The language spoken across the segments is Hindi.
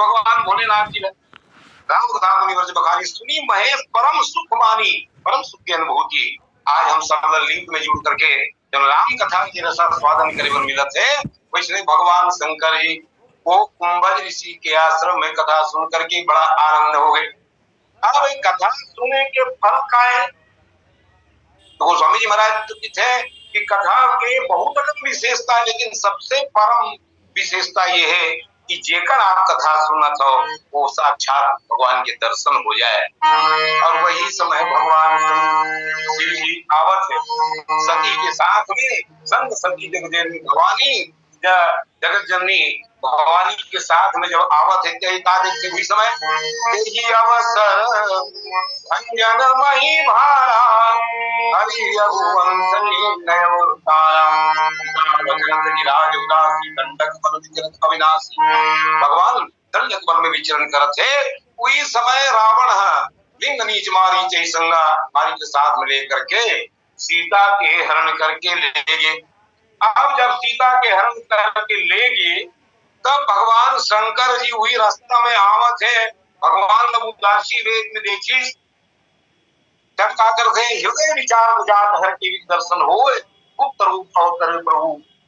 भगवान भोलेनाथ जी ने राम कथा मुनि वर्ष बखानी सुनी महेश परम सुख मानी, परम सुख की अनुभूति। आज हम सब लिंक में जुड़ करके जब राम कथा के रसा स्वादन करे बर मिलत है, वैसे भगवान शंकर जी को कुंभज ऋषि के आश्रम में कथा सुन करके बड़ा आनंद हो गए। अब कथा सुने के फल का है तो गोस्वामी जी महाराज थे कि कथा के बहुत अलग विशेषता है, लेकिन सबसे परम विशेषता ये है कि जेकर आप कथा सुनत हो वो साक्षात भगवान के दर्शन हो जाए। और वही समय भगवान शिव जी आवत है सती के साथ में, संग सती जगदेवी भवानी जगत जननी भवानी के साथ में जब आवत है देखते हुई समय यही अवसर भंजन मही भारा हरि रघुवंश अविनाशी। भगवान दंडक वन में विचरण करते उसी समय रावण लिंग नीच मारी चैसंगा मारी के साथ में लेकर के सीता के हरण करके ले गए। अब जब सीता के हरण करके ले गए तब भगवान शंकर जी हुई रास्ता में आवत है। भगवान जब उदासी वेद में देखी जब का करते हृदय विचार जात हर के दर्शन होए, गुप्त रूप अवतर प्रभु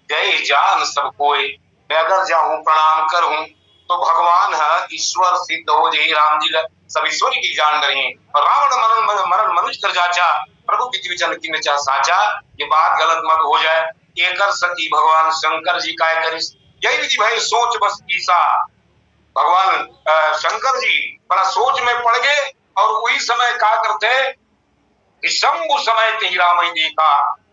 जय जान सब कोय। अगर जाऊं प्रणाम करूं तो भगवान है ईश्वर सिद्ध हो जाए। राम जी सब ईश्वर की जान रहे और रावण मरण मनुष्य कर जाचा प्रभु की वचन की नचा साचा। ये बात गलत मत हो जाए। एकर सती भगवान शंकर जी काय करिस यही विधि भाई सोच बस ईसा। भगवान शंकर जी बड़ा सोच में पड़ गए और वही समय क्या करते शंभु समय ते राम देखा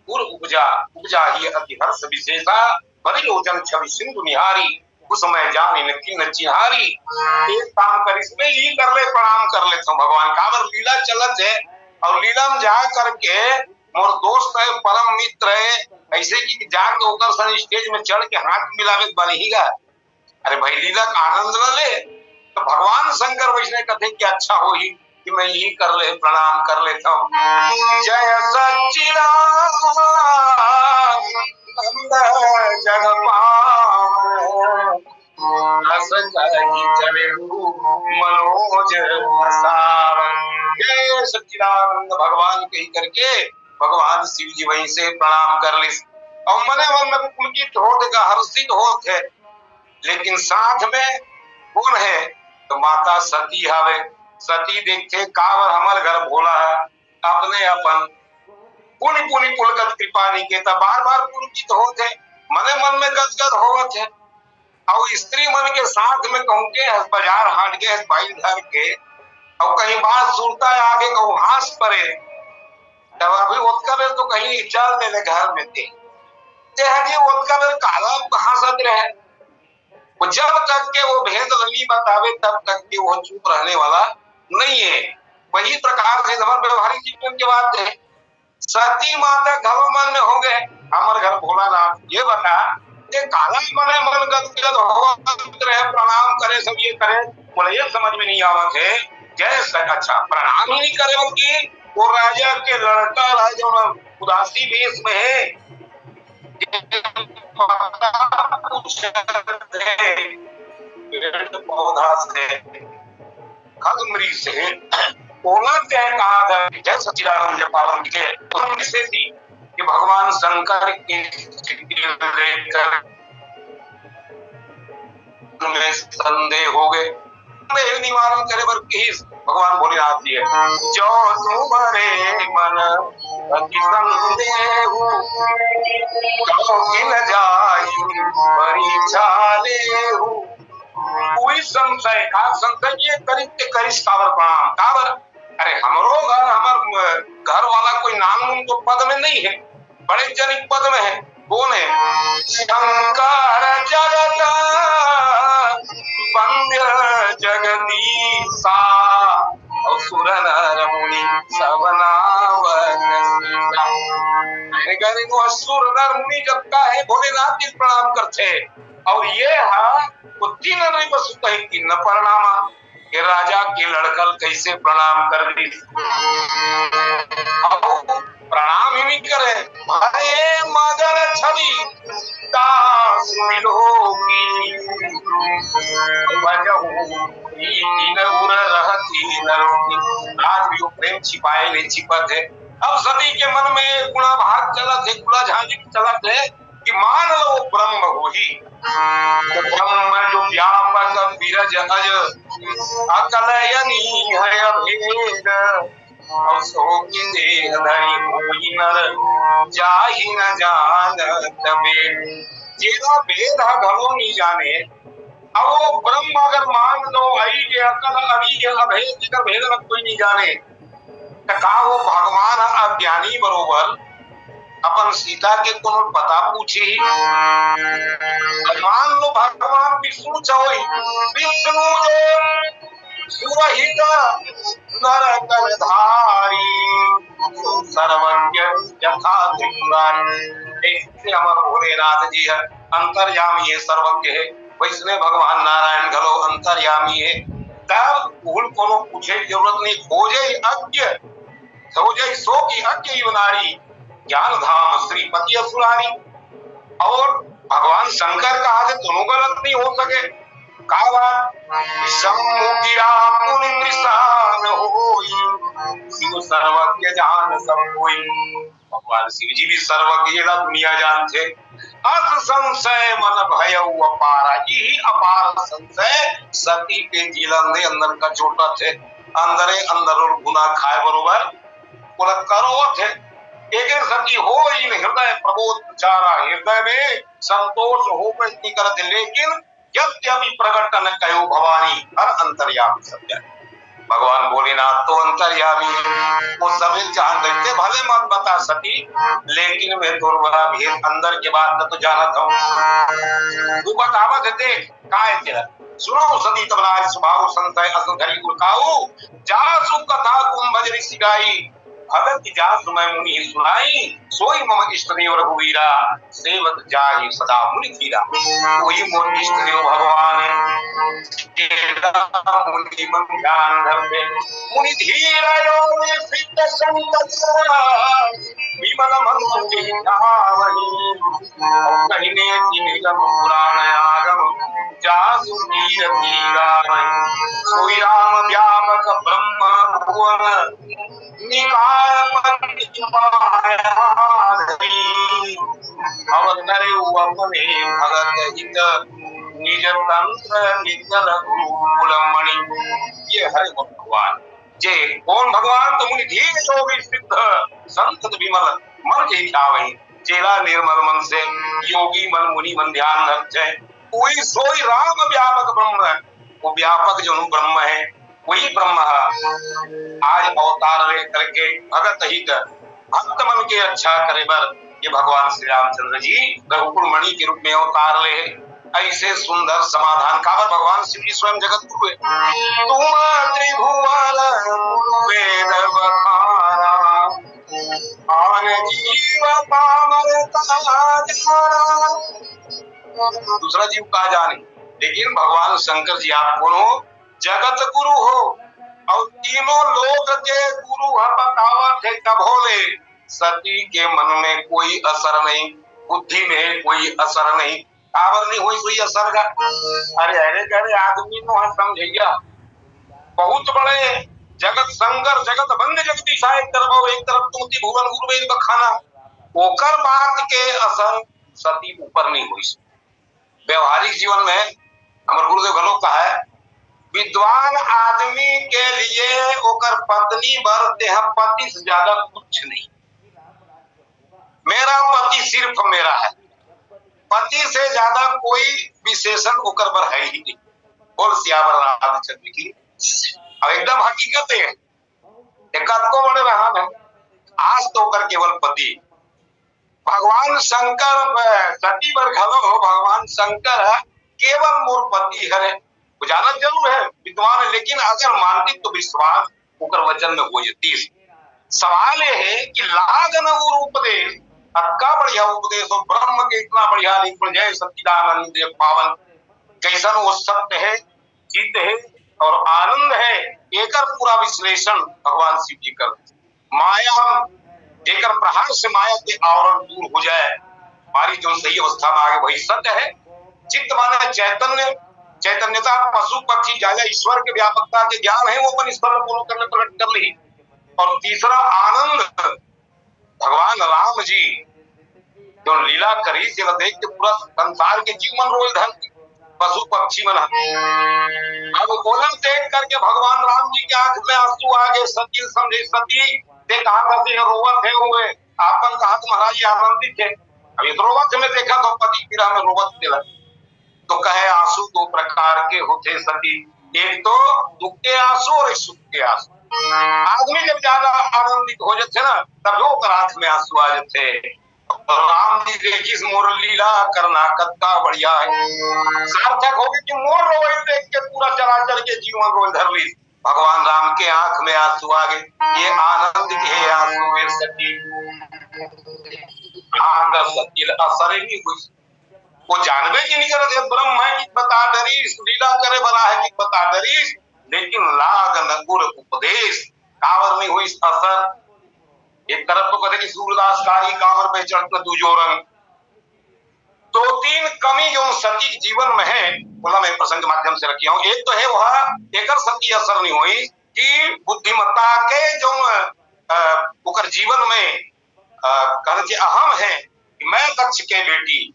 उर उपजा उपजा ही अति हर्ष विशेषा बड़ी लोचन छवि सिंधु निहारी उस समय जानी न किन चिहारी। एक काम कर इसमें ही कर ले प्रणाम कर लेता हूँ भगवान का अगर लीला चलत है और लीला में जा करके मोर दोस्त है परम मित्र है ऐसे की जाके होकर सन स्टेज में चढ़ के हाथ मिलावे बनेगा। अरे भाई लीला का आनंद न ले तो भगवान शंकर वैष्णव कहते कि अच्छा हो ही कि मैं यही कर ले प्रणाम कर लेता हूँ। जय सच्चिदानंद जग मनोज जय सच्चिदानंद भगवान कही करके भगवान शिव जी वहीं से प्रणाम कर ली और मने मन में पुलकित होत हर्षित होत है। लेकिन साथ में कौन है तो माता सती हवे। सती देखे कावर हमार घर भोला है अपने अपन पुनि पुनि पुलकत कृपा निके बार बार पुलकित होते मने मन में गदगद होवत है। और स्त्री मन के साथ में कहूँ के बाजार हाट के भाई धर के और कहीं बात सुनता है आगे कहूँ हास परे तब अभी उत्कर तो कहीं चल देने घर में थे उत्कर काला हंसत रहे। जब तक के वो भेद नहीं बतावे तब तक के वो चुप रहने वाला नहीं है। वही प्रकार से हमारे व्यवहारिक जीवन की बात है। सती माता घर मन में हो गए हमारे घर भोलानाथ ये बता ये काला मने मन गदगद हो रहे प्रणाम करे सब ये करे बोले ये समझ में नहीं आवत है। जैसे अच्छा प्रणाम ही नहीं करे उनकी वो राजा के लड़का राजा उदासी वेश में है पौधा से खगमरी से बोला क्या कहा था जय सच्चिदानंद पावन के से थी कि भगवान शंकर के में संदेह हो गए निवारण करे बर भगवान भोलेनाथ जी है जो तुम्हारे मन अति संदेह परीक्षा ले कोई संशय का संशय ये करिस कावर प्रणाम कावर। अरे हमरो घर हमार घर वाला कोई नाम तो पद में नहीं है बड़े जनिक पद में है कौन है शंकर जगत वंद्य जगदीशा और सुर नर मुनि सब सुर नर मुनि जब का है भोलेनाथ जी प्रणाम करते और ये तीन नहीं बस कहीं न प्रणामा कि राजा के लड़कल कैसे प्रणाम कर दी प्रणाम ही नहीं करे। भय मदन छवि दास मिलोगी, आज भी वो प्रेम छिपाए नहीं छिपत है। अब सती के मन में गुणा भाग चलत है, गुणा झांझी चलत है कि मान लो ब्रह्म हो ही, तो ब्रह्म जो व्यापक विरज अज अकलयनी है अभेद, और सो की देह धरि कोई नर जाहि न जानत वेद। जेरा भेद घलो नहीं जाने, अब वो ब्रह्म अगर मान लो आई के अकल अभी के अभेद का भेद कोई नहीं जाने, तो का वो भगवान अज्ञानी बरोबर अपन सीता के कोनो पता पूछी। मान लो भगवान विष्णु चोई, विष्णु सुरहित नर धारी सर्वज्ञ यथा त्रिपुरारी। ऐसे अमर भोलेनाथ जी है, अंतर्यामी है, सर्वज्ञ है। वैष्णव भगवान नारायण घलो अंतर्यामी है। तब भूल कोनो पूछे जरूरत नहीं, खोजे अज्ञ खोजे सो की अज्ञ युनारी, ज्ञान धाम श्रीपति असुरारी। और भगवान शंकर कहा से दोनों गलत नहीं हो सके। कहा बात सम्मुखिरा पुनि निशान होई, शिव सर्वज्ञ जान सब कोई। भगवान शिव जी भी सर्वज्ञ ना दुनिया जानते। अस संशय मन भय अपारा, यही अपार संशय सती के जीवन में अंदर का छोटा थे, अंदरे अंदर और गुना खाए बरोबर बोला करो थे। एक सती हो इन हृदय प्रबोध चारा, हृदय में संतोष हो इतनी करते, लेकिन यद्यपि प्रकट न कहो भवानी हर अंतर्यामी सत्य। भगवान भोलेनाथ तो अंतर्यामी, वो सभी जान देते, भले मत बता सकी, लेकिन मैं दुर्बला भेद अंदर के बात न तो जानता हूँ। तू बतावत देख काय तेरा सुनो सती तबलाय स्वभाव संतय असंधरी गुरकाऊ, जासु कथा कुंभ ऋषि गाई, भगत जास मैं मुनि सुनाई, सोई मम इष्ट देव रघुवीरा, सेवक जाहि सदा मुनि धीरा। वही मोर इष्ट देव भगवान मुनि मन ध्यान धरते, मुनि धीरा योग सिद्ध संत विमल मन ध्यावहि, कहिने निगम पुराण आगम जासु कीरति गावहि। सोई राम व्यापक ब्रह्म भुवन निकाय अवतरे अपने भगत हित निज तंत्र निजल गुरुकुलमणि। ये हरे भगवान जे कौन भगवान तो मुनि धीर योगी सिद्ध संत विमल मन के ध्यावहि, चेला निर्मल मन से योगी मन मुनि मन ध्यान रखे। कोई सोई राम व्यापक ब्रह्म, वो व्यापक जो ब्रह्म है वही ब्रह्म आज अवतार ले करके भगत हित भक्त मन के अच्छा करे बर ये भगवान श्री रामचंद्र जी रघुकुल मणि के रूप में अवतार ले। ऐसे सुंदर समाधान काबर भगवान शिव जी स्वयं जगत गुरु है। तुम त्रिभुवन वेद बखारा, आन जीव पामर तारा। दूसरा जीव का जाने, लेकिन भगवान शंकर जी आप कौन हो? जगत गुरु हो, और तीनों लोक के गुरु बतावत है। कब होले? सती के मन में कोई असर नहीं, बुद्धि में कोई असर नहीं, काबर नहीं हुई कोई असर का। अरे अरे अरे आदमी नो समझिया, बहुत बड़े जगत संगर जगत बंद जगदीशा एक तरफ तुमती भुवन गुरु वेद बखाना, ओकर बात के असर सती ऊपर नहीं हुई। व्यवहारिक जीवन में हमारे गुरुदेव गलो का है, विद्वान आदमी के लिए ओकर पत्नी बर देह पति से ज्यादा कुछ नहीं। मेरा पति सिर्फ मेरा है, पति से ज्यादा कोई विशेषण ओकर बर है ही नहीं। बोल सियावर रामचंद्र की। अब एकदम हकीकत है, को बड़े वहां है आज तो ओकर केवल पति। भगवान शंकर सती बर घलो भगवान शंकर केवल मोर पति है, जानत जरूर है विद्वान है, लेकिन अगर मानती तो विश्वास ओकर वचन में हो जाती। सवाल ये है कि लागन वो उपदेश, अक्का बढ़िया उपदेश हो ब्रह्म के इतना बढ़िया नहीं, जय सच्चिदानंद पावन कैसन वो सत्य है, चित्त है और आनंद है। एकर पूरा विश्लेषण भगवान शिव जी कर। माया जेकर प्रहार से माया के आवरण दूर हो जाए, हमारी जो सही अवस्था में आगे वही सत्य है। चित्त माने चैतन्य, चैतन्यता पशु पक्षी जाया ईश्वर के व्यापकता के ज्ञान है, वो अपन ईश्वर को करने प्रकट कर ली। और तीसरा आनंद, भगवान राम जी जो लीला करी से देख के पूरा संसार के जीवन रोल धन पशु पक्षी मन। अब बोलन देख करके भगवान राम जी के आंख में आंसू आ गए। सती समझे सती ते कहा करते रोवत है हुए आपन कहा महाराज आनंदित थे। अब ये रोवत में देखा तो पति पीड़ा में रोवत दिला तो कहे आंसू दो प्रकार के होते सती, एक तो दुख के आंसू और एक सुख के आंसू। आदमी जब ज्यादा आनंदित हो जाते ना तब लोग आंख में आंसू आ जाते। राम जी देखी मोर लीला करना कत्ता बढ़िया है, सार्थक हो गई कि मोर रोई देख के पूरा चराचर के जीवन रोल धर ली। भगवान राम के आंख में आंसू आ गए, ये आनंद के आंसू में सती सती असर ही नहीं हुई। वो जानबे की नहीं करते ब्रह्म है कि बता डरी लीला करे बना है कि बता डरी, लेकिन लाग नगुर उपदेश कावर नहीं हुई असर। एक तरफ तो कहते कि सूरदास कारी कांवर पे चढ़कर दूजो रंग। दो तीन कमी जो सती जीवन में है बोला मैं प्रसंग के माध्यम से रखी हूँ। एक तो है वह एक सती असर नहीं हुई कि बुद्धिमत्ता के जो उकर जीवन में कहते अहम है कि मैं दक्ष के बेटी,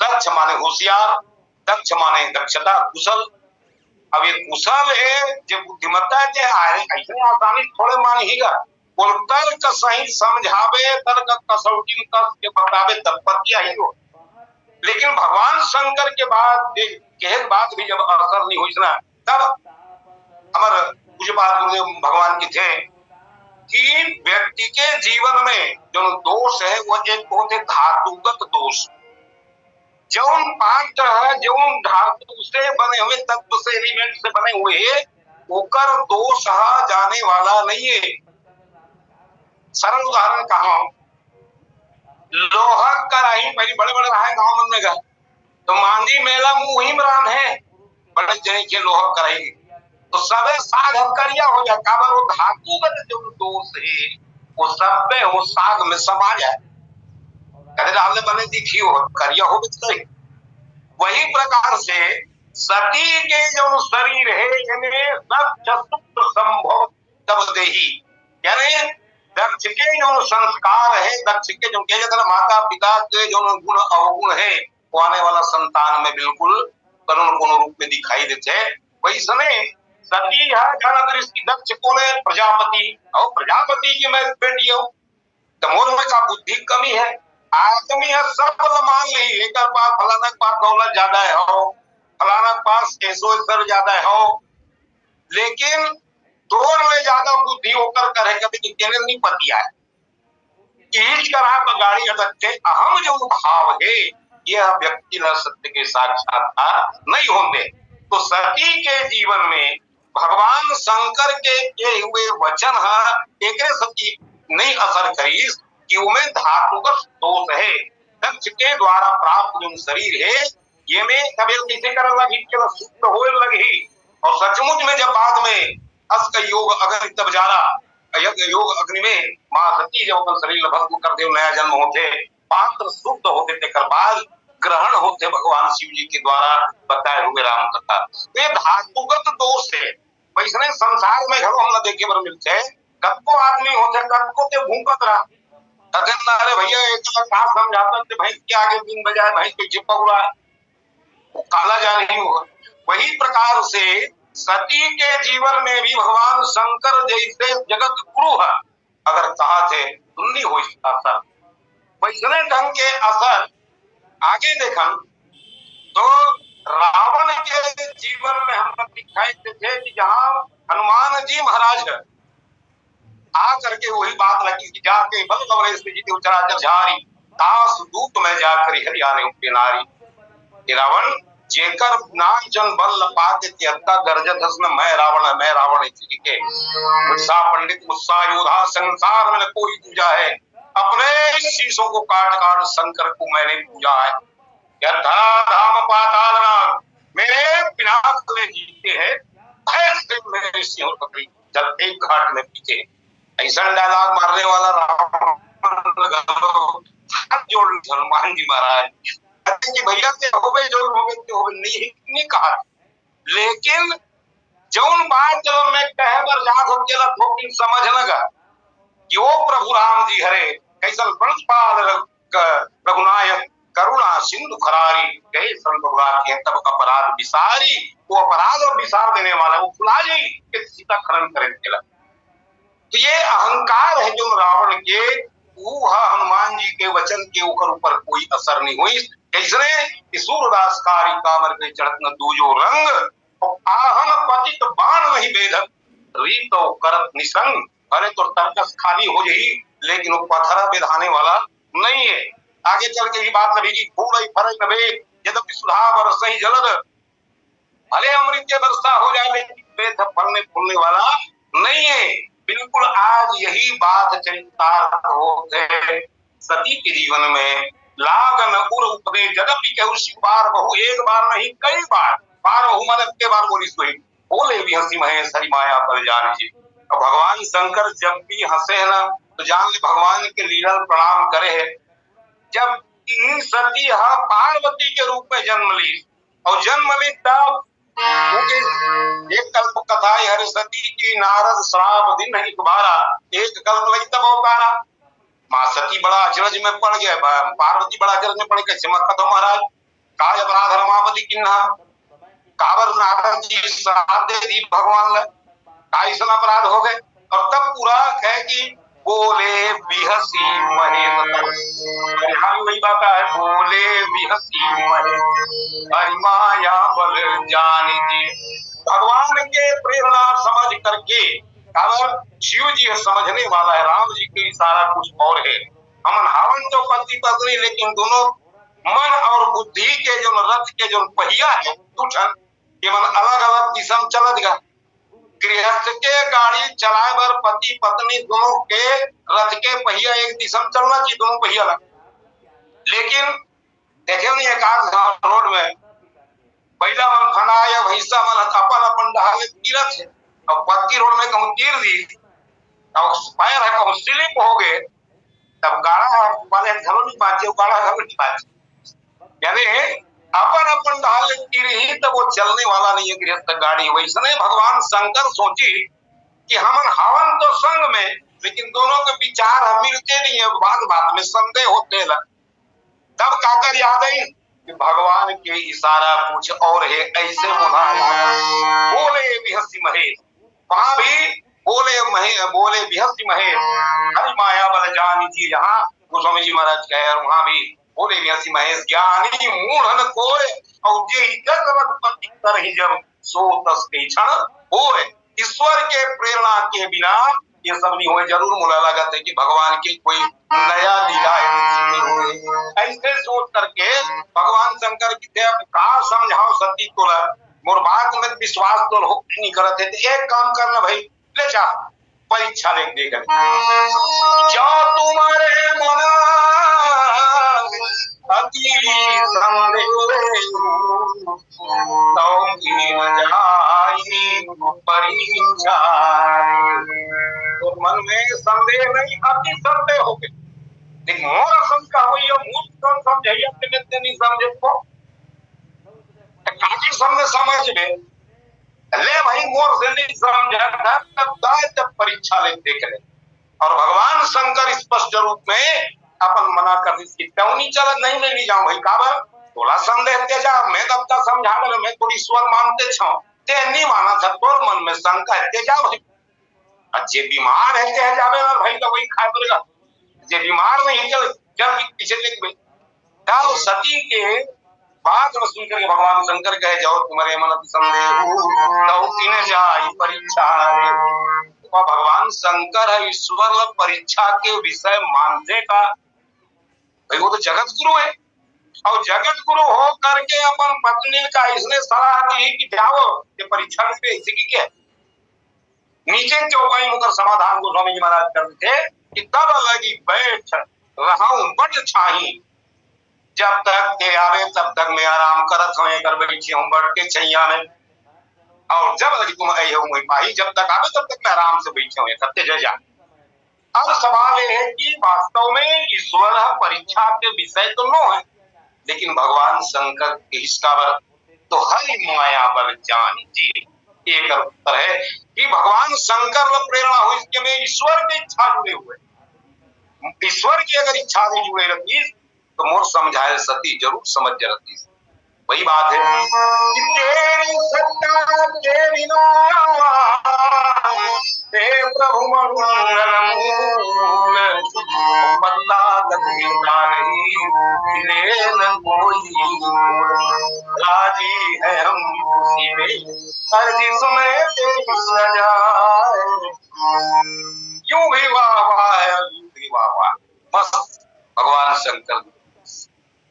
दक्ष माने होशियार, दक्ष माने दक्षता कुशल। अब ये कुशल है जो बुद्धिमत्ता के आए ऐसे आसानी थोड़े मान ही गा बोल तर्क सही समझावे तर्क कसौटी कस के बतावे तत्पत्या ही हो। लेकिन भगवान शंकर के बाद कह बात भी जब असर नहीं हुई ना तब हमारे पूज्य गुरुदेव भगवान की थे कि व्यक्ति के जीवन में जो दोष है वो एक होते धातुगत दोष। जौन पाठ है जौन धातु से बने हुए तत्व से एलिमेंट से बने हुए ओकर दोष जाने वाला नहीं है। सरल उदाहरण कहा, लोहा कराही पहले बड़े बड़े रहा है गांव मन में गए तो मांझी मेला मुंह ही मरान है बड़े जने के लोहा कराई तो सबे साग हथकरिया हो जाए। काबर वो धातुगत जो दोष है वो सब पे वो साग में समा जाए। कहते डालने बने दिखी हो करिया हो बिल्कुल। वही प्रकार से सती के जो शरीर है यानी संभव तब देही यानी दक्ष के जो संस्कार है, दक्ष के जो कहते माता पिता के जो गुण अवगुण है वो आने वाला संतान में बिल्कुल करुण कोण रूप में दिखाई देते हैं। वैसने सती है जाना दृष्टि दक्ष को प्रजापति और प्रजापति की मैं बेटी हूँ तो मोर में का बुद्धि कमी है। आदमी है सब मान ली एक पास फलाना के पास दौलत ज्यादा है हो, फलाना के पास ऐसो ज्यादा है हो, लेकिन दोनों में ज्यादा बुद्धि होकर करे कभी केने नहीं पतिया है। ईच करा का गाड़ी अटकते अहम जो भाव है यह व्यक्ति न सत्य के साक्षात्कार नहीं होते। तो सती के जीवन में भगवान शंकर के हुए वचन है एक सती नहीं असर करी कि उनमें धातुगत दोष है। दक्ष के द्वारा प्राप्त जो शरीर है ये में कभी किसे कर लगी केवल शुद्ध हो लगी और सचमुच में जब बाद में अस का योग अग्नि तब जा रहा योग अग्नि में मां सती जब अपन शरीर भस्म कर दे नया जन्म होते पात्र शुद्ध होते थे कर बाद ग्रहण होते भगवान शिव जी के द्वारा बताए हुए राम कथा। तो ये धातुगत दोष है। वैसे संसार में घरों हम न देखे बर मिलते कब आदमी होते कब को भूकत रहा अरे भैया एक समझाता भैंस के आगे दिन बजाय भैंस पे चिपक रहा वो काला जा नहीं होगा। वही प्रकार से सती के जीवन में भी भगवान शंकर जैसे जगत गुरु है अगर कहा थे सुननी हो असर वैसने ढंग के असर आगे देखा तो रावण के जीवन में हम दिखाई देते थे कि जहाँ हनुमान जी महाराज है आ करके वही बात लगी कि जाके बल कवरेश जी के उचराचर झारी दास दूत में जाकर हरियाणे उनके नारी रावण जेकर नाचन बल पाते त्यक्ता गरजत हसन मैं रावण इसी के उत्साह पंडित उत्साह योधा संसार में कोई पूजा है अपने शीशों को काट काट शंकर को मैंने पूजा है। धाम पाताल नाग मेरे पिनाक में जीते हैं भैंस से मेरे सिंह पकड़ी जब एक घाट में पीछे ऐसा डायलॉग मारने वाला रावण हाथ जोड़ हनुमान जी महाराज कहते कि भैया से हो गए जो नहीं कहा, लेकिन जौन बात जब मैं कहे बर जात हो के थोड़ी समझ लगा कि वो प्रभु राम जी हरे कैसल पंचपाल रघुनायक करुणा सिंधु खरारी गए संतुरारी तब अपराध विसारी, वो अपराध और विसार देने वाला वो फुला जी के सीता खनन करे चला। तो ये अहंकार है जो रावण के, वो हनुमान जी के वचन के ऊपर कोई असर नहीं हुई। कैसने सूरदास कारी कामर के चढ़त न दूजो रंग आहन पतित बाण नहीं बेधक रीत करत निसंग। अरे तो तर्कस खाली हो जाही लेकिन वो पत्थरा बेधाने वाला नहीं है। आगे चल के ही बात लगी फूल फरक नबे यद्यपि सुधा बरसहि जलद, भले अमृत के वर्षा हो जाए लेकिन बेध फलने फूलने वाला नहीं है। बिल्कुल आज यही बात चरितार्थ होते सती के जीवन में। लागन उर उपदे यद्यपि कहु बार बहु एक बार नहीं कई बार, बार बहु मन के बार बोली सोई बोले भी हंसी महेश हरि माया पर जान जी। तो भगवान शंकर जब भी हंसे ना तो जान ले भगवान के लीला प्रणाम करे है। जब सती पार्वती के रूप में जन्म ली और जन्म ली तब एक कल्प कथा हरे सती की नारद श्राप दिन एक बारा एक कल्प लगी तब अवतारा। माँ सती बड़ा अचरज में पड़ गया, पार्वती बड़ा अचरज में पड़ गए। सिमत कथो महाराज काय अपराध रमापति किन्हा काबर नारद जी श्राप दे दी भगवान ले, काय इसना अपराध हो गए। और तब पूरा है कि बोले बिहसी महेश वही बात है बोले बिहसी महेश हरि माया बल जान जी। भगवान के प्रेरणा समझ करके अगर शिव जी समझने वाला है, राम जी के इशारा कुछ और है। हमन हावन तो पति पत्नी लेकिन दोनों मन और बुद्धि के जो रथ के जो पहिया है टूटन ये मन अलग अलग दिशा में चलत गा। गृहस्थ के गाड़ी चलाए बर पति पत्नी दोनों के रथ के पहिया एक दिशा में चलना चाहिए, दोनों पहिया लग। लेकिन देखे नहीं एकाध रोड में पहला मन फनाया भैंसा मन अपन अपन ढाले तीरथ है और पत्ती रोड में कहूँ गिर दी और पैर है कहूँ स्लिप हो गए तब गाड़ा वाले घरों नहीं बांचे गाड़ा घरों नहीं बांचे। यानी अपन अपन ढाल गिर ही तब वो चलने वाला नहीं है गृहस्थ गाड़ी। वैसने भगवान शंकर सोची कि हम हवन तो संग में लेकिन दोनों के विचार मिलते नहीं है, बात बात में संदेह होते लग। तब काकर याद आई कि भगवान के इशारा कुछ और है, ऐसे बोले बिहसी महेश, वहां भी बोले बिहसी महेश हरि माया बल जान जी। यहाँ गोस्वामी जी महाराज कहे और वहां भी बोले बिहसी महेश ज्ञानी मूढ़न कोय और जे कर जब सो तस के क्षण होए। ईश्वर के प्रेरणा के बिना ये सब नहीं हुए। जरूर मुला लगा था कि भगवान की कोई नया लीला है। ऐसे सोच करके भगवान शंकर की कहा समझाओ सती को मोर बात में विश्वास तो नहीं करते थे। एक काम करना भाई ले जा परीक्षा ले देकर जो तुम्हारे मना अति परीक्षा तो मन में संदेह नहीं अति संदेह हो गए। लेकिन मोर शंका हुई मूर्ख समझे नहीं समझे को काफी समझ में ले भाई मोर से नहीं समझा था तब परीक्षा ले देख ले। और भगवान शंकर स्पष्ट रूप में अपन मना कर दी क्यों नहीं चला नहीं ले जाऊं भाई काबर थोड़ा संदेह ते जा मैं तब तक समझा ले मैं तो ईश्वर मानते छो ते नहीं माना था तोर मन में शंका ते जा भाई। जे बीमार है ते जावे भाई तो वही खा पड़ेगा, जे बीमार नहीं चल चल पीछे देख भाई। डाल सती के बात में सुनकर के भगवान शंकर कहे जाओ तुम्हारे मन संदेह तो किने जाई परीक्षा। तो भगवान शंकर है ईश्वर परीक्षा के विषय मानते का भाई वो तो जगत गुरु है और जगत गुरु हो करके अपन पत्नी का इसने सलाह दी कि जाओ ये परीक्षा में ऐसे की क्या नीचे चौपाई मुकर समाधान गोस्वामी जी महाराज करते थे कि तब लगी बैठ रहा बट छाही जब तक के आवे तब तक मैं आराम करत हूँ कर बैठी हूँ बढ़ के छैया में और जब लगी तुम आई हो पाही जब तक आवे तब तक मैं आराम से बैठे हुए करते जा। अब सवाल यह है कि वास्तव में ईश्वर परीक्षा के विषय तो न है, लेकिन भगवान शंकर के हिस्सावर तो हरि माया बल जानी जी। एक उत्तर है कि भगवान शंकर प्रेरणा हुई इसके में ईश्वर की इच्छा जुड़े हुए, ईश्वर की अगर इच्छा नहीं जुड़े रहती तो मोर समझाए सती जरूर समझ रहती। वही बात है कि तेरी सत्ता के बिना हे प्रभु मंगल मूल बल्ला गतिका नहीं न कोई राजी है हम खुशी में अर्जी सुने तेरी सजाए यूं भी वाह वाह यूं भी वाह वाह बस भगवान शंकर।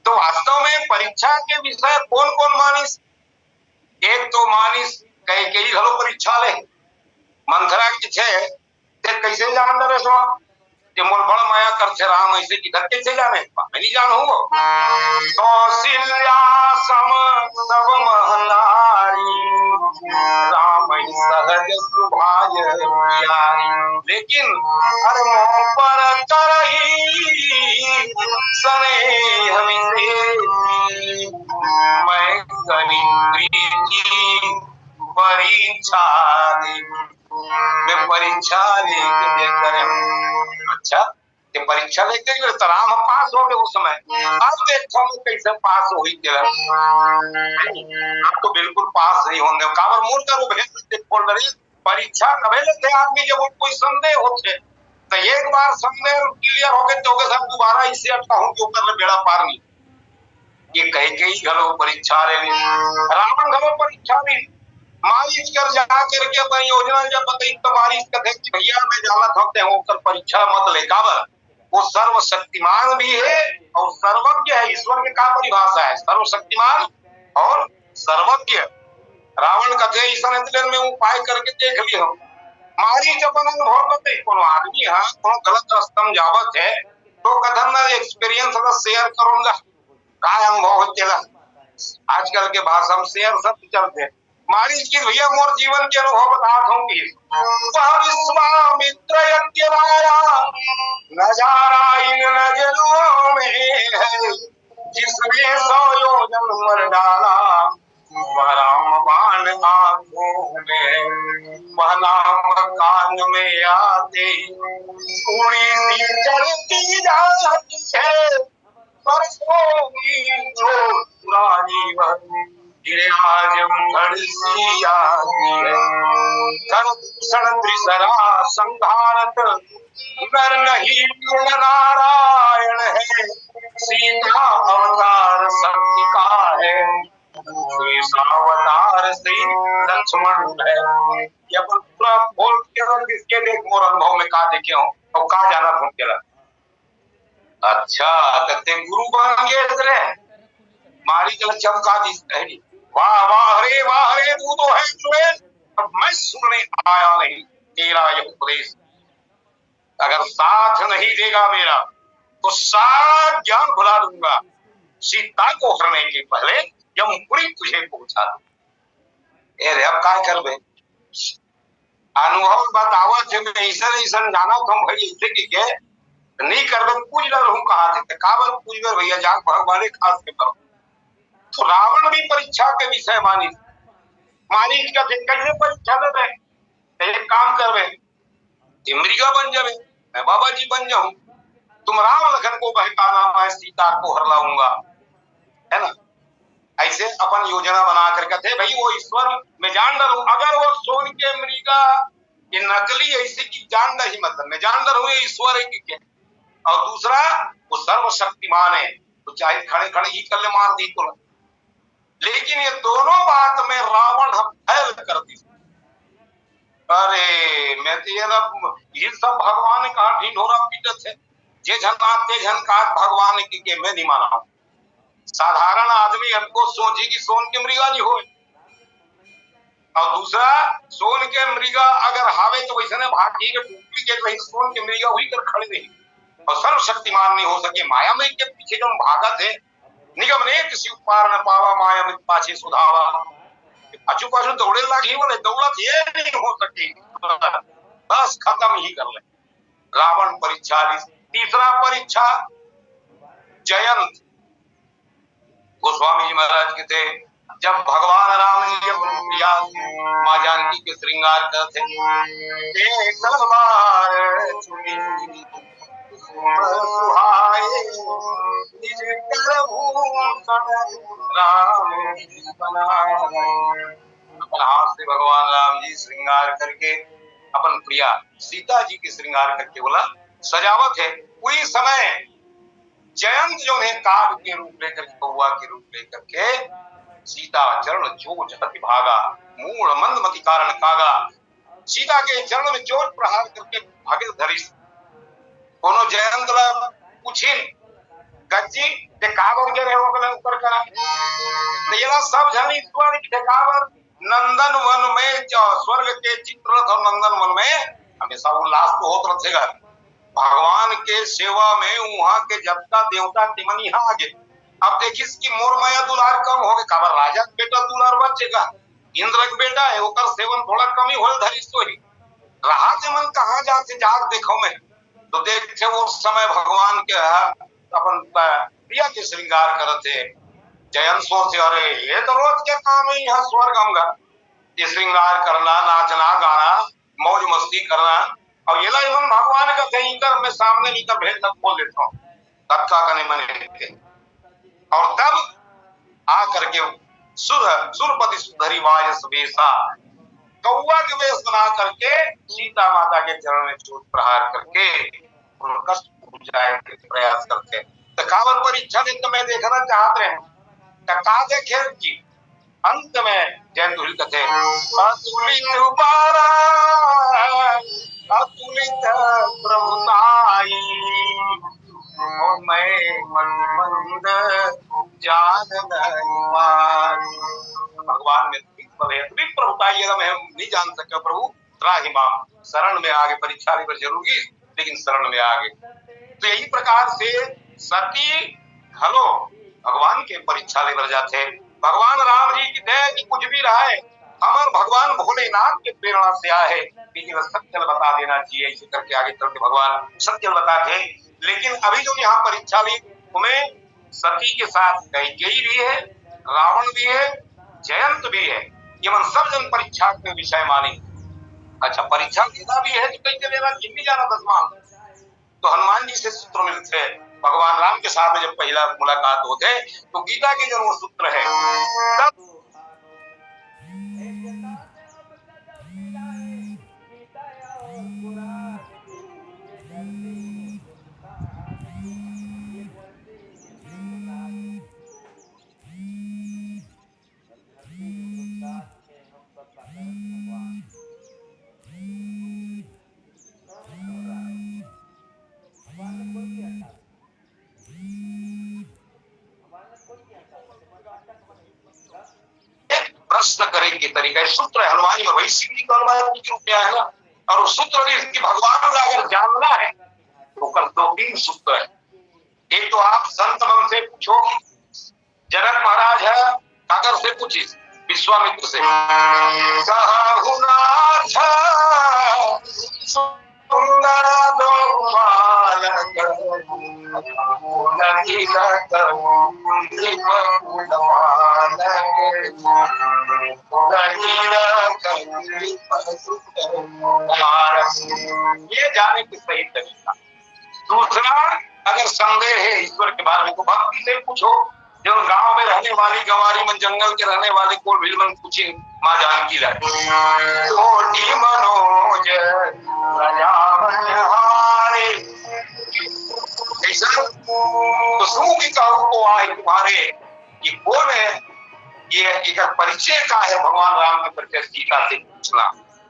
तो वास्तव में परीक्षा के विषय कौन कौन मानिस, एक तो मानिस कई कई घरों परीक्षा ले मंथरा की छे ते कैसे जान दे सो जे मोर बड़ माया कर छे राम ऐसे किधर कैसे जाने मैं नहीं जान हूं कौशल्या सम सब महलारी राम सहज सुभाय प्यारी लेकिन हर मोह पर करही सने हमिसे मैं करी प्रीति परीक्षा मैं परीक्षा लेके देकर अच्छा ये परीक्षा लेके तो राम पास हो गए उस समय। अब देखो कैसे पास हुई अब तो बिल्कुल पास नहीं होने काबर मूल का रूप है परीक्षा कभी लेते आदमी जब कोई संदेह होते तो एक बार संदेह क्लियर हो गए तो सब दोबारा इसे अटका हूं क्यों कर बेड़ा पार नहीं। ये कई घरों परीक्षा ले रावण घरों परीक्षा भी मारिच कर जा करके अपनी योजना जब बताई तो मारिच कथे कि भैया मैं जाना थकते हूँ कर परीक्षा मत ले काबर वो सर्वशक्तिमान भी है और सर्वज्ञ है। ईश्वर की क्या परिभाषा है सर्वशक्तिमान और सर्वज्ञ। रावण कथे ईश्वर में उपाय करके देख ली हम मारिच अपन अनुभव करते कोनो आदमी हाँ कोनो गलत रास्ता जावत है तो कथन एक्सपीरियंस शेयर करूंगा का अनुभव होतेला आजकल के भाषा में शेयर सब चलते हैं मारिच की भैया मोर जीवन के अनुभव बताता हूँ कि वह विश्वामित्र यज्ञ वाया नजारा इन नजरों में है जिसने 100 योजन मर डाला वह राम बाण आंखों में वह नाम कान में आते थोड़ी सी चलती जाती है परसों की जो पुरानी वह आज घड़ी आती है त्रिसरा संघारत नर नहीं नारायण है सीता अवतार शक्ति का है अवतार से लक्ष्मण है। ये पूरा बोल के देख मोर अनुभव में का देखे हूँ और का जाना हूँ तेरा अच्छा ते गुरु बन गए मारी चल चमका दी वाह वाह रे तू तो है सुरेश अब मैं सुनने आया नहीं तेरा ये उपदेश अगर साथ नहीं देगा मेरा तो सारा ज्ञान भुला दूंगा सीता को हरने के पहले यमपुरी तुझे पहुंचा दूं। अब काय करबे अनुभव बतावा थे मैं ऐसा जाना तो भाई ऐसे के नहीं करबे पूछ ल रहूं कहा थे काबर पूछ भैया जाग भगवान खास के पर तो रावण भी परीक्षा के विषय मानिच का कैसे परीक्षा दे एक काम करवे मृगा बन जावे मैं बाबा जी बन जाऊं तुम राम लखन को बहकाना मैं सीता को हर लाऊंगा है ना। ऐसे अपन योजना बना कर कहते भाई वो ईश्वर में जान डर अगर वो सोन के मृगा ये नकली ऐसे की जान डर ही मतलब मैं जान डर हूं ईश्वर है कि और दूसरा वो सर्वशक्तिमान है तो चाहे खड़े खड़े ही कर ले मार दी तो लेकिन ये दोनों बात में रावण हम फैल कर दी। अरे मैं तो ये सब भगवान का ढिंढोरा पीटत है जे झन का भगवान के मैं नहीं माना हूं। साधारण आदमी हमको सोची कि सोन के मृगा नहीं हो और दूसरा सोन के मृगा अगर हावे तो वैसे भाटी के डुप्लीकेट रही सोन के मृगा हुई कर खड़े नहीं और सर्वशक्तिमान नहीं हो सके माया में के पीछे जो भागत है निगम ने किसी पार न पावा माया में पाछे सुधावा अचू पाछू दौड़े लागी बोले दौलत ये नहीं हो सकी बस खत्म ही कर ले रावण परीक्षा ली। तीसरा परीक्षा जयंत गोस्वामी जी महाराज के थे। जब भगवान राम जी अपनी प्रिया माँ जानकी के श्रृंगार करते अपन हाथ से भगवान राम जी श्रृंगार करके अपन प्रिया सीता जी की श्रृंगार करके बोला सजावट है। उसी समय जयंत जो है काग के रूप लेकर कौआ के रूप लेकर के सीता चरण जो जगति भागा मूल मंदमति कारण कागा। सीता के चरण में चोट प्रहार करके भागे धरी कोनो जयंत पूछिन गज्जी ते काबर के रहे होगले ऊपर करा तेरा सब जन ईश्वर के काबर नंदन वन में स्वर्ग के चित्र और नंदन वन में हमेशा उल्लास तो होत रहेगा। भगवान के सेवा में वहां के जबता देवता तिमनी आगे। अब देखिए इसकी मोर माया दुलार कम हो गए काबर राजा के बेटा दुलार बचेगा। इंद्र का बेटा है ओकर सेवन थोड़ा कम ही होल धरी सो ही रहा के मन कहां जाते जाग देखो में तो देखे वो समय भगवान के अपन प्रिया के श्रृंगार करते जयंत सोचे अरे ये तो रोज के काम है यहाँ स्वर्ग हमगा ये श्रृंगार करना नाचना गाना मौज मस्ती करना और ये मन भगवान का कहीं कर मैं सामने नहीं कर भेद तक खोल देता हूँ तब का करने मने और तब आ करके सुरपति सुधरी वायस वेशा कौआ के वेश बना करके सीता माता के चरण में चोट प्रहार करके कष्ट पहुंचाए के प्रयास करते तकावर परीक्षा दिन तो मैं देखना चाहते हैं टका देखे की अंत में जैन दुहिल कथे अतुलित उपारा अतुलित प्रभुताई और मैं मंद जान भगवान में प्रभुताई मैं नहीं जान सका प्रभु त्राहि माम शरण में आगे परीक्षा पर जरूरी लेकिन शरण में आगे। तो यही प्रकार से सती हलो भगवान के परीक्षा ले बढ़ जाते भगवान राम जी की दया की कुछ भी रहा है हमारे भगवान भोलेनाथ के प्रेरणा से आए लेकिन सत्य बता देना चाहिए इसे करके आगे चल के भगवान सत्य बताते। लेकिन अभी जो यहाँ परीक्षा ली उनमें सती के साथ कैकेयी भी है रावण भी है जयंत भी है ये मन सब जन परीक्षा के विषय मानी। अच्छा परीक्षा लेना भी है तो कैसे लेना जिम्मी जाना दसमान तो हनुमान जी से सूत्र मिलते हैं भगवान राम के साथ में जब पहला मुलाकात होते तो गीता के जो सूत्र है तब प्रश्न करे के तरीका सूत्र है हनुमान जी और वैश्विक जी का है ना और उस सूत्र में इसकी भगवान का अगर जानना है तो कल दो तीन सूत्र है। एक तो आप संत मन से पूछो जनक महाराज है काकर से पूछिए विश्वामित्र से ये जाने की सही तरीका। दूसरा अगर संदेह है ईश्वर के बारे में तो भक्ति से पूछो जो गांव में रहने वाली गंवारी मन जंगल के रहने वाले को भी मन पूछे माँ जानकी मनोज तो सुन की को आए तुम्हारे ये कौन है ये एक परिचय का है भगवान राम के परिचय सीता से पूछना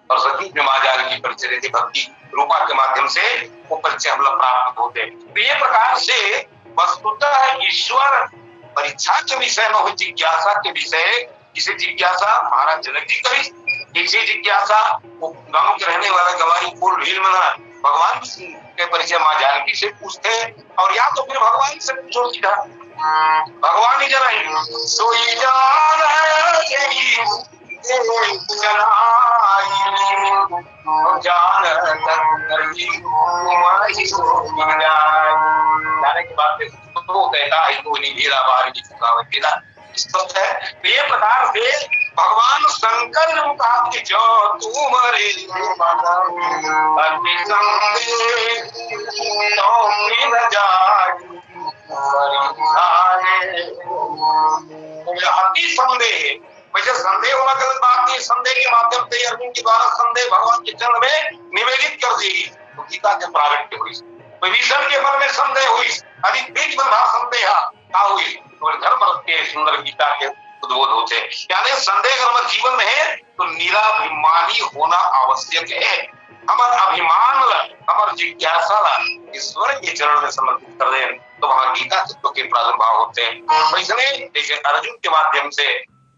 और सती में माँ जानकी परिचय रहते भक्ति रूपा के माध्यम से वो परिचय हम लोग प्राप्त होते। तो ये प्रकार से वस्तुतः ईश्वर परीक्षा के विषय में हो जिज्ञासा के विषय जिसे जिज्ञासा महाराज जनक जी करी इसी जिज्ञासा वो गांव के रहने वाला गंवारी कुल भील में भगवान के परिचय माँ जानकी से पूछते और या तो फिर भगवान से पूछो सीधा भगवान ही जरा सोई जान जान ऐसी जाने के बाद तो कहता है तो नहीं भेदा बाहर की चुका भेदा स्पष्ट है। तो ये प्रकार से भगवान शंकर ने कहा कि जो तुम्हारे अति संदेह, वैसे संदेह होना गलत बात नहीं, संदेह के माध्यम से अर्जुन के द्वारा संदेह भगवान के चरण में निवेदित कर दी तो गीता के प्रागट्य हुई। विभीषण के मन में संदेह हुई, अधिक बीज बंधा संदेह हुई और धर्म रथ के सुंदर गीता के उद्बोध होते। यानी संदेह अगर जीवन में है तो निराभिमानी होना आवश्यक है। हमारा अभिमान, हमारा जिज्ञासा ईश्वर के चरण में समर्पित कर दे तो वहां गीता तत्व के प्रादुर्भाव होते हैं। वैसे देखिए अर्जुन के माध्यम से,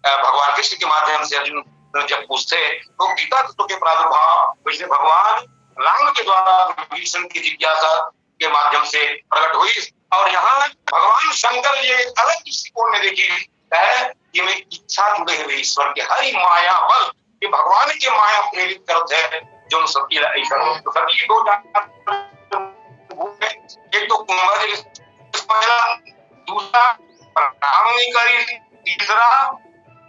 भगवान कृष्ण के माध्यम से अर्जुन जब पूछते तो गीता तत्व के प्रादुर्भाव वैसे भगवान राम के द्वारा विभीषण की जिज्ञासा के माध्यम से प्रकट हुई। और यहाँ भगवान शंकर जी अलग दृष्टिकोण में देखिए है कि मैं इच्छा जुड़े हुए ईश्वर के हरि माया बल ये भगवान की माया प्रेरित करते हैं जो सती तो सती दो एक तो दूसरा राम ने करी, तीसरा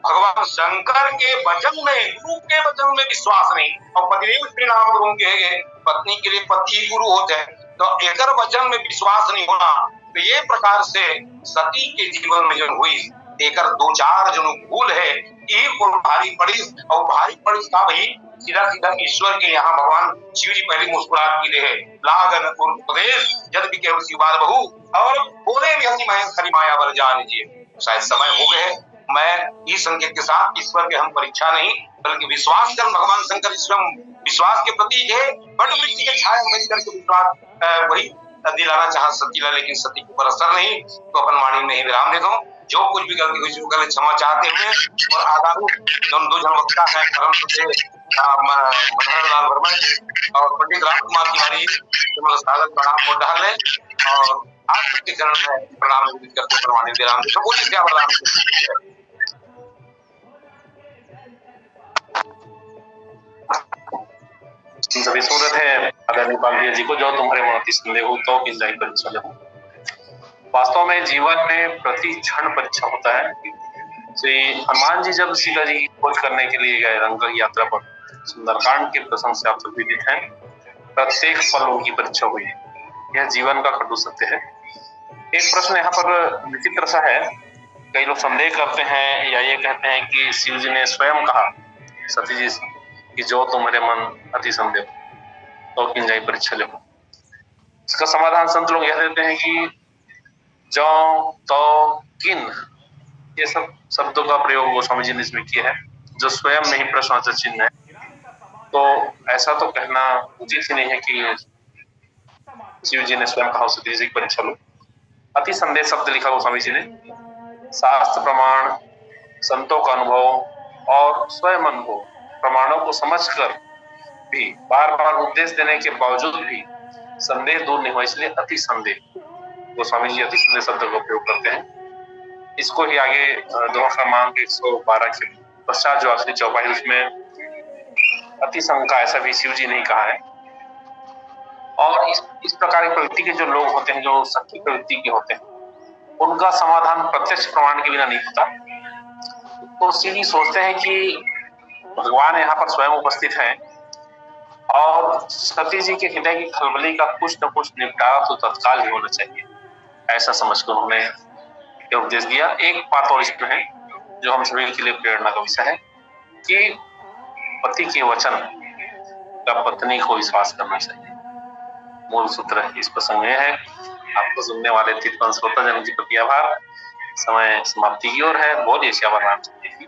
भगवान शंकर के वचन में, गुरु के वचन में विश्वास नहीं। और पतिदेव श्री राम गुरु के पत्नी के लिए पति गुरु होते हैं तो एक वचन में विश्वास नहीं होना। तो ये प्रकार से सती के जीवन में जो हुई एक दो चार जो भूल है ये भारी पड़ी और भारी पड़ी का भाई सीधा सीधा ईश्वर के यहाँ भगवान शिव जी पहले मुस्कुराहट की है लागन उपदेश जब भी केवल शिवार बहू और बोले भी हसी महेश खरी माया बर जान लीजिए। शायद समय हो गए, मैं इस संकेत के साथ ईश्वर के हम परीक्षा नहीं बल्कि विश्वास कर भगवान शंकर स्वयं विश्वास के प्रतीक है। बट वृक्ष के छाया में करके विश्वास वही दिलाना चाहा सतीला, लेकिन सती के ऊपर असर नहीं तो अपन वाणी में ही विराम देता हूँ। जो कुछ भी गलती हुई गलत क्षमा चाहते हुए और आगामी दो जन वक्ता है धर्म से मनोहर लाल वर्मा और पंडित राम कुमार तिवारी सागर प्रणाम मोड़ डाल है और आप सबके चरण में प्रणाम करते प्रमाणित विराम देता हूँ। क्या प्रणाम सभी सूरत है आदरणीय पालविया जी को जो तुम्हारे मनोती संदेह हो तो किस जाई परीक्षा लो। वास्तव में जीवन में प्रति क्षण परीक्षा होता है। श्री हनुमान जी जब सीता जी की खोज करने के लिए गए रंग यात्रा पर सुंदरकांड के प्रसंग से आप सभी विदित हैं, प्रत्येक पल उनकी परीक्षा हुई। यह जीवन का कटु सत्य है। एक प्रश्न यहाँ पर विचित्र सा है, कई लोग संदेह करते हैं या ये कहते हैं कि शिव जी ने स्वयं कहा सती जी कि जो तुम्हारे मन अति संदेह तो किन जाई परीक्षा लो। इसका समाधान संत लोग यह देते हैं कि जो तो किन ये सब शब्दों का प्रयोग गोस्वामी जी ने इसमें किया है जो स्वयं में ही प्रश्नवाचक चिन्ह है। तो ऐसा तो कहना उचित ही नहीं है कि शिव जी ने स्वयं कहा सती जी की परीक्षा लो। अति संदेह शब्द लिखा गोस्वामी जी ने शास्त्र प्रमाण, संतों का अनुभव और स्वयं अनुभव प्रमाणों को समझकर भी बार बार उपदेश देने के बावजूद भी संदेह दूर नहीं हुआ, इसलिए अति संदेह गोस्वामी जी अति संदेह शब्द का उपयोग करते हैं। इसको ही आगे दोहा क्रमांक 112 के पश्चात जो आखिरी चौपाई उसमें अति शंका ऐसा भी शिव जी नहीं कहा है। और इस प्रकार की प्रवृत्ति के जो लोग होते हैं जो सच्ची प्रवृत्ति के होते हैं उनका समाधान प्रत्यक्ष प्रमाण के बिना नहीं होता। तो शिव जी सोचते हैं कि भगवान यहाँ पर स्वयं उपस्थित है और सती जी के हृदय की खलबली का कुछ न कुछ निपटारा तो तत्काल ही होना चाहिए, ऐसा समझकर उन्होंने उपदेश दिया। एक बात और इसमें है जो हम सभी के लिए प्रेरणा का विषय है कि पति के वचन का पत्नी को विश्वास करना चाहिए। मूल सूत्र इस प्रसंग में है। आपको सुनने वाले तीर्थवन श्रोता जन की प्रति आभार। समय समाप्ति की ओर है। बोलिए श्यामा रामचंद्र जी।